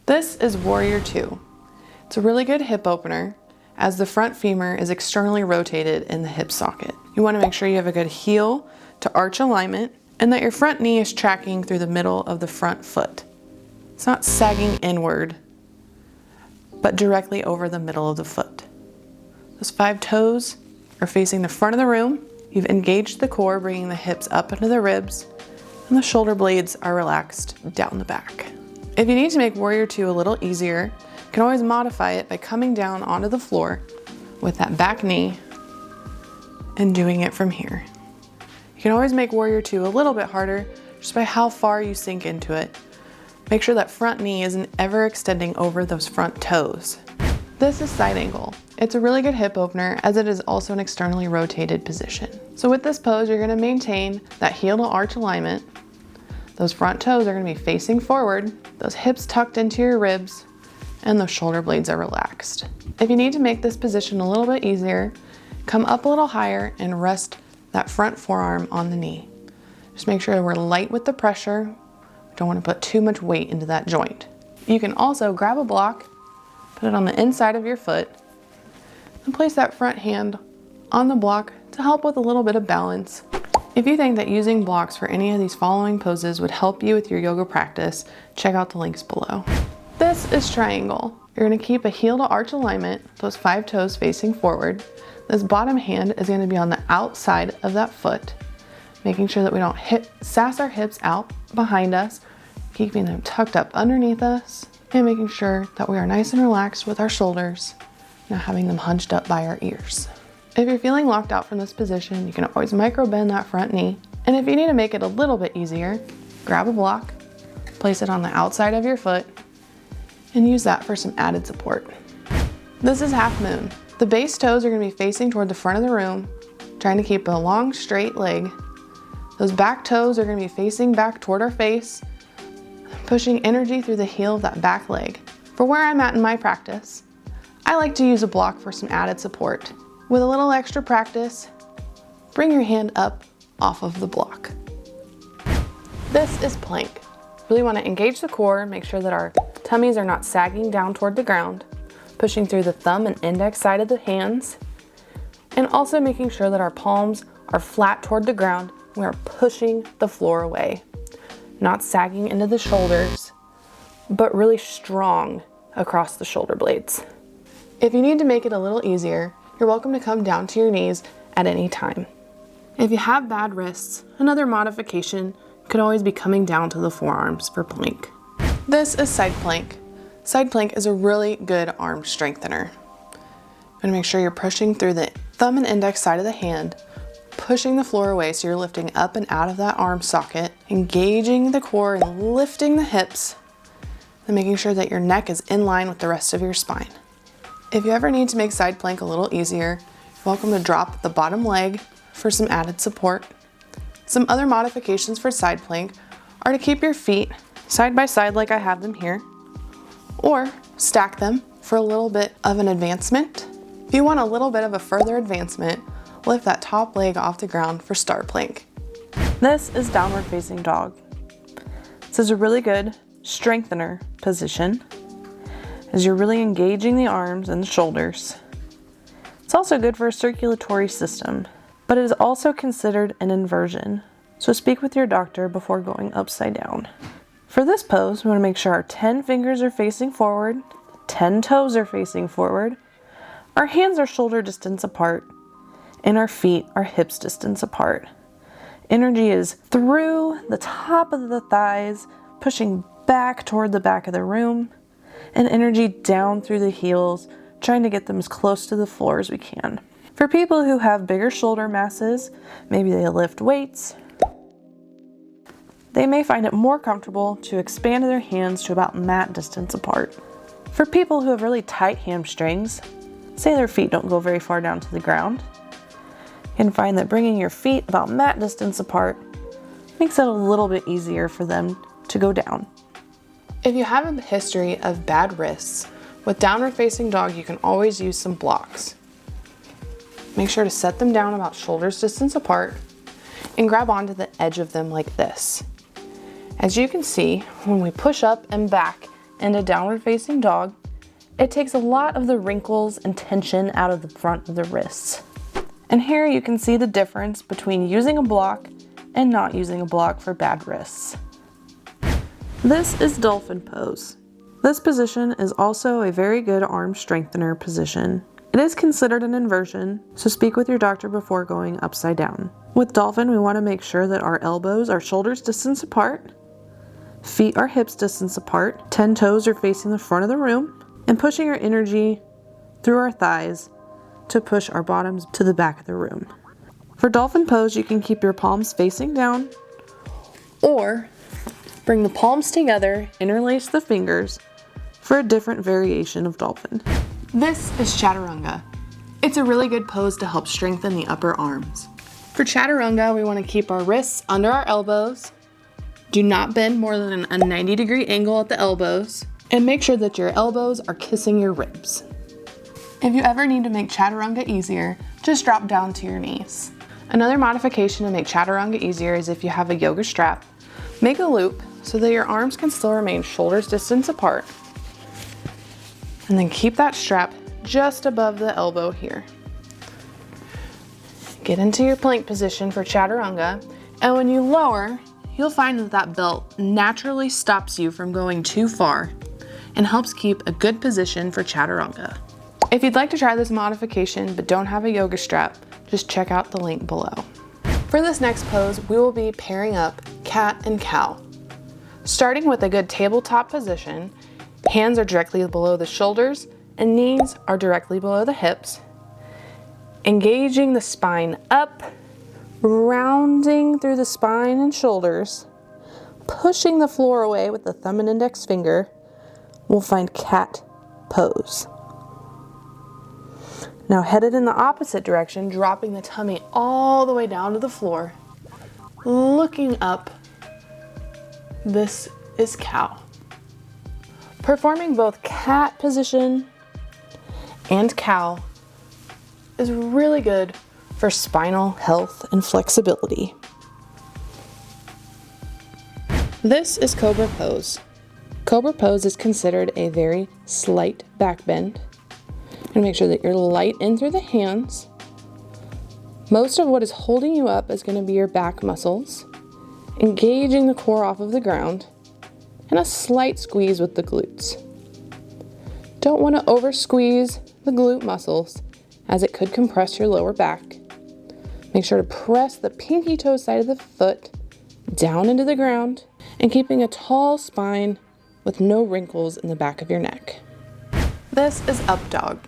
This is Warrior 2. It's a really good hip opener as the front femur is externally rotated in the hip socket. You want to make sure you have a good heel to arch alignment and that your front knee is tracking through the middle of the front foot. It's not sagging inward, but directly over the middle of the foot. Those 5 toes are facing the front of the room. You've engaged the core, bringing the hips up into the ribs, and the shoulder blades are relaxed down the back. If you need to make Warrior 2 a little easier, you can always modify it by coming down onto the floor with that back knee and doing it from here. You can always make Warrior 2 a little bit harder just by how far you sink into it. Make sure that front knee isn't ever extending over those front toes. This is side angle. It's a really good hip opener as it is also an externally rotated position. So with this pose, you're going to maintain that heel to arch alignment. Those front toes are going to be facing forward, those hips tucked into your ribs, and those shoulder blades are relaxed. If you need to make this position a little bit easier, come up a little higher and rest that front forearm on the knee. Just make sure we're light with the pressure. We don't want to put too much weight into that joint. You can also grab a block, put it on the inside of your foot, and place that front hand on the block to help with a little bit of balance. If you think that using blocks for any of these following poses would help you with your yoga practice, check out the links below. This is triangle. You're going to keep a heel to arch alignment, those 5 toes facing forward. This bottom hand is going to be on the outside of that foot, making sure that we don't sass our hips out behind us, keeping them tucked up underneath us, and making sure that we are nice and relaxed with our shoulders, not having them hunched up by our ears. If you're feeling locked out from this position, you can always micro bend that front knee. And if you need to make it a little bit easier, grab a block, place it on the outside of your foot, and use that for some added support. This is half moon. The base toes are going to be facing toward the front of the room, trying to keep a long straight leg. Those back toes are going to be facing back toward our face, pushing energy through the heel of that back leg. For where I'm at in my practice, I like to use a block for some added support. With a little extra practice, bring your hand up off of the block. This is plank. Really want to engage the core, make sure that our tummies are not sagging down toward the ground, pushing through the thumb and index side of the hands, and also making sure that our palms are flat toward the ground. We are pushing the floor away, not sagging into the shoulders, but really strong across the shoulder blades. If you need to make it a little easier, you're welcome to come down to your knees at any time. If you have bad wrists, another modification could always be coming down to the forearms for plank. This is side plank. Side plank is a really good arm strengthener. I'm gonna make sure you're pushing through the thumb and index side of the hand, pushing the floor away so you're lifting up and out of that arm socket, engaging the core and lifting the hips, and making sure that your neck is in line with the rest of your spine. If you ever need to make side plank a little easier, you're welcome to drop the bottom leg for some added support. Some other modifications for side plank are to keep your feet side by side like I have them here, or stack them for a little bit of an advancement. If you want a little bit of a further advancement, lift that top leg off the ground for star plank. This is downward facing dog. This is a really good strengthener position as you're really engaging the arms and the shoulders. It's also good for a circulatory system, but it is also considered an inversion. So speak with your doctor before going upside down. For this pose, we want to make sure our 10 fingers are facing forward, 10 toes are facing forward, our hands are shoulder distance apart, and our feet are hips distance apart. Energy is through the top of the thighs, pushing back toward the back of the room, and energy down through the heels, trying to get them as close to the floor as we can. For people who have bigger shoulder masses, maybe they lift weights, they may find it more comfortable to expand their hands to about mat distance apart. For people who have really tight hamstrings, say their feet don't go very far down to the ground, you can find that bringing your feet about mat distance apart makes it a little bit easier for them to go down. If you have a history of bad wrists, with downward facing dog you can always use some blocks. Make sure to set them down about shoulders distance apart and grab onto the edge of them like this. As you can see, when we push up and back into downward facing dog, it takes a lot of the wrinkles and tension out of the front of the wrists. And here you can see the difference between using a block and not using a block for bad wrists. This is dolphin pose. This position is also a very good arm strengthener position. It is considered an inversion, so speak with your doctor before going upside down. With dolphin, we want to make sure that our elbows are shoulders distance apart, feet are hips distance apart, 10 toes are facing the front of the room, and pushing our energy through our thighs to push our bottoms to the back of the room. For dolphin pose, you can keep your palms facing down, or bring the palms together, interlace the fingers for a different variation of dolphin. This is chaturanga. It's a really good pose to help strengthen the upper arms. For chaturanga, we want to keep our wrists under our elbows. Do not bend more than a 90-degree angle at the elbows, and make sure that your elbows are kissing your ribs. If you ever need to make chaturanga easier, just drop down to your knees. Another modification to make chaturanga easier is if you have a yoga strap, make a loop so that your arms can still remain shoulders distance apart. And then keep that strap just above the elbow here. Get into your plank position for chaturanga, and when you lower, you'll find that that belt naturally stops you from going too far and helps keep a good position for chaturanga. If you'd like to try this modification but don't have a yoga strap, just check out the link below. For this next pose, we will be pairing up cat and cow. Starting with a good tabletop position, hands are directly below the shoulders and knees are directly below the hips. Engaging the spine up, rounding through the spine and shoulders, pushing the floor away with the thumb and index finger, we'll find cat pose. Now headed in the opposite direction, dropping the tummy all the way down to the floor, looking up, this is cow. Performing both cat position and cow is really good for spinal health and flexibility. This is cobra pose. Cobra pose is considered a very slight back bend. And make sure that you're light in through the hands. Most of what is holding you up is going to be your back muscles, engaging the core off of the ground, and a slight squeeze with the glutes. Don't want to over squeeze the glute muscles as it could compress your lower back. Make sure to press the pinky toe side of the foot down into the ground and keeping a tall spine with no wrinkles in the back of your neck. This is up dog.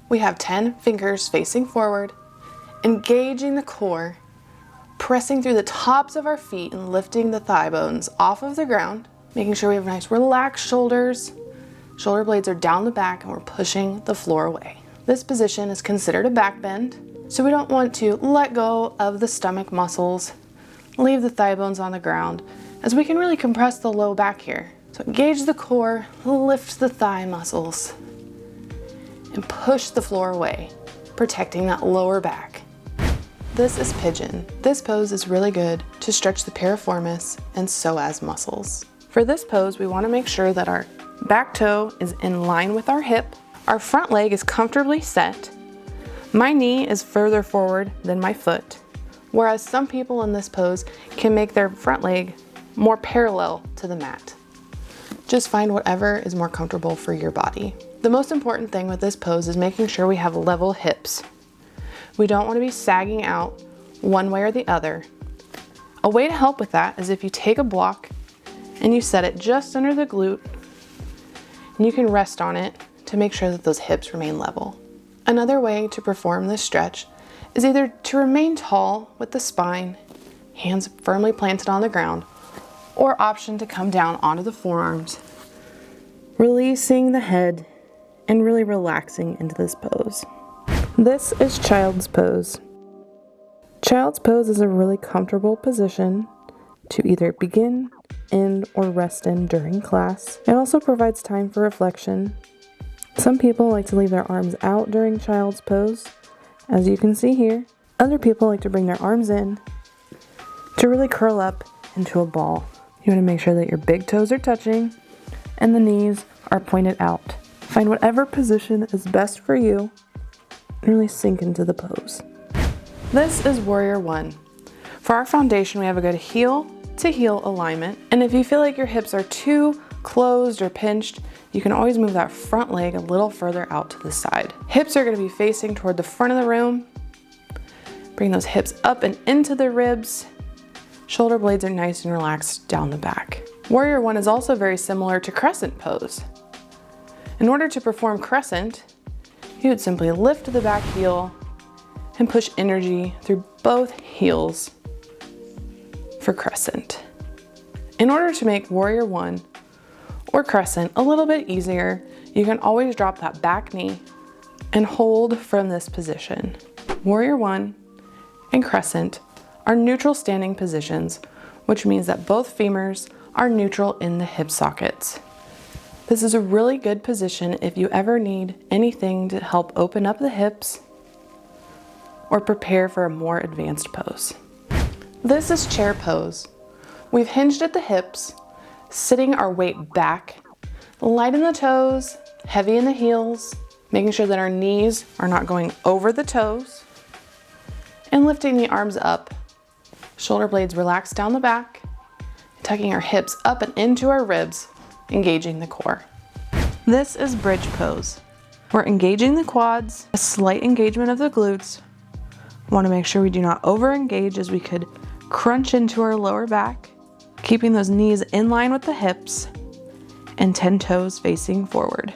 We have 10 fingers facing forward, engaging the core, pressing through the tops of our feet and lifting the thigh bones off of the ground, making sure we have nice relaxed shoulders. Shoulder blades are down the back and we're pushing the floor away. This position is considered a back bend, so we don't want to let go of the stomach muscles, leave the thigh bones on the ground, as we can really compress the low back here. So engage the core, lift the thigh muscles, and push the floor away, protecting that lower back. This is pigeon. This pose is really good to stretch the piriformis and psoas muscles. For this pose, we want to make sure that our back toe is in line with our hip, our front leg is comfortably set, my knee is further forward than my foot, whereas some people in this pose can make their front leg more parallel to the mat. Just find whatever is more comfortable for your body. The most important thing with this pose is making sure we have level hips. We don't want to be sagging out one way or the other. A way to help with that is if you take a block and you set it just under the glute, and you can rest on it to make sure that those hips remain level. Another way to perform this stretch is either to remain tall with the spine, hands firmly planted on the ground, or option to come down onto the forearms, releasing the head and really relaxing into this pose. This is child's pose. Child's pose is a really comfortable position to either begin, end, or rest in during class. It also provides time for reflection. Some people like to leave their arms out during child's pose, as you can see here. Other people like to bring their arms in to really curl up into a ball. You want to make sure that your big toes are touching and the knees are pointed out. Find whatever position is best for you and really sink into the pose. This is Warrior One. For our foundation, we have a good heel to heel alignment. And if you feel like your hips are too closed or pinched, you can always move that front leg a little further out to the side. Hips are going to be facing toward the front of the room. Bring those hips up and into the ribs. Shoulder blades are nice and relaxed down the back. Warrior One is also very similar to crescent pose. In order to perform crescent, you would simply lift the back heel and push energy through both heels for crescent. In order to make Warrior One or crescent a little bit easier, you can always drop that back knee and hold from this position. Warrior One and crescent are neutral standing positions, which means that both femurs are neutral in the hip sockets. This is a really good position if you ever need anything to help open up the hips or prepare for a more advanced pose. This is chair pose. We've hinged at the hips, sitting our weight back, light in the toes, heavy in the heels, making sure that our knees are not going over the toes, and lifting the arms up. Shoulder blades relaxed down the back, tucking our hips up and into our ribs, engaging the core. This is bridge pose. We're engaging the quads, a slight engagement of the glutes. Want to make sure we do not over-engage as we could crunch into our lower back, keeping those knees in line with the hips and 10 toes facing forward.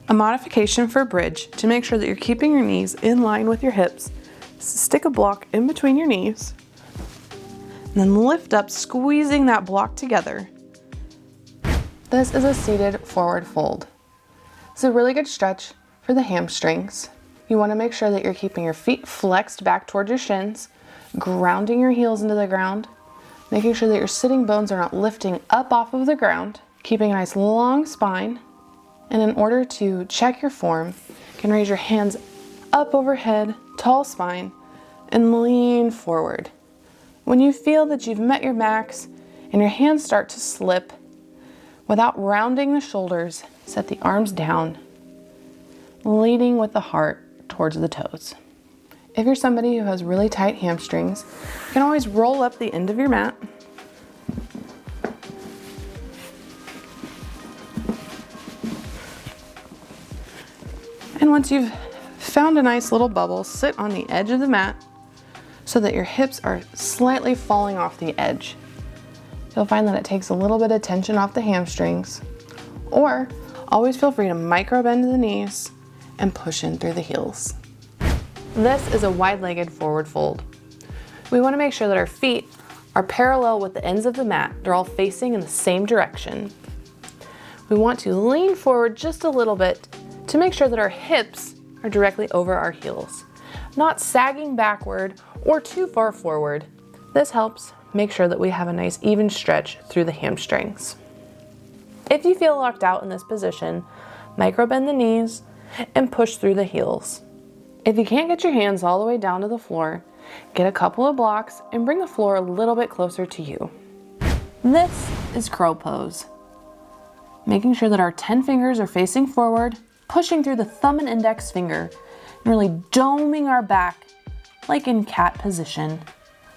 A modification for bridge to make sure that you're keeping your knees in line with your hips, stick a block in between your knees, and then lift up, squeezing that block together. This is a seated forward fold. It's a really good stretch for the hamstrings. You want to make sure that you're keeping your feet flexed back towards your shins, grounding your heels into the ground, making sure that your sitting bones are not lifting up off of the ground, keeping a nice long spine. And in order to check your form, you can raise your hands up overhead, tall spine, and lean forward. When you feel that you've met your max and your hands start to slip, without rounding the shoulders, set the arms down, leading with the heart towards the toes. If you're somebody who has really tight hamstrings, you can always roll up the end of your mat. And once you've found a nice little bubble, sit on the edge of the mat so that your hips are slightly falling off the edge. You'll find that it takes a little bit of tension off the hamstrings, or always feel free to micro bend the knees and push in through the heels. This is a wide-legged forward fold. We want to make sure that our feet are parallel with the ends of the mat. They're all facing in the same direction. We want to lean forward just a little bit to make sure that our hips are directly over our heels, not sagging backward or too far forward. This helps make sure that we have a nice even stretch through the hamstrings. If you feel locked out in this position, micro bend the knees and push through the heels. If you can't get your hands all the way down to the floor, get a couple of blocks and bring the floor a little bit closer to you. This is crow pose. Making sure that our 10 fingers are facing forward, pushing through the thumb and index finger, and really doming our back like in cat position.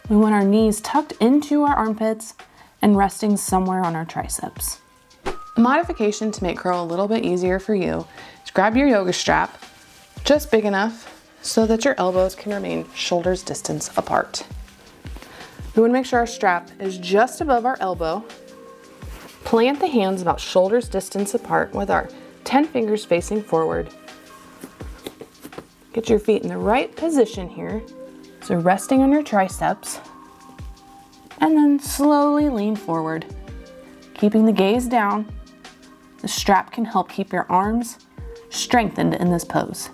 We want our knees tucked into our armpits and resting somewhere on our triceps. A modification to make crow a little bit easier for you is grab your yoga strap, just big enough so that your elbows can remain shoulders distance apart. We want to make sure our strap is just above our elbow. Plant the hands about shoulders distance apart with our 10 fingers facing forward. Get your feet in the right position here, so resting on your triceps, and then slowly lean forward. Keeping the gaze down, the strap can help keep your arms strengthened in this pose.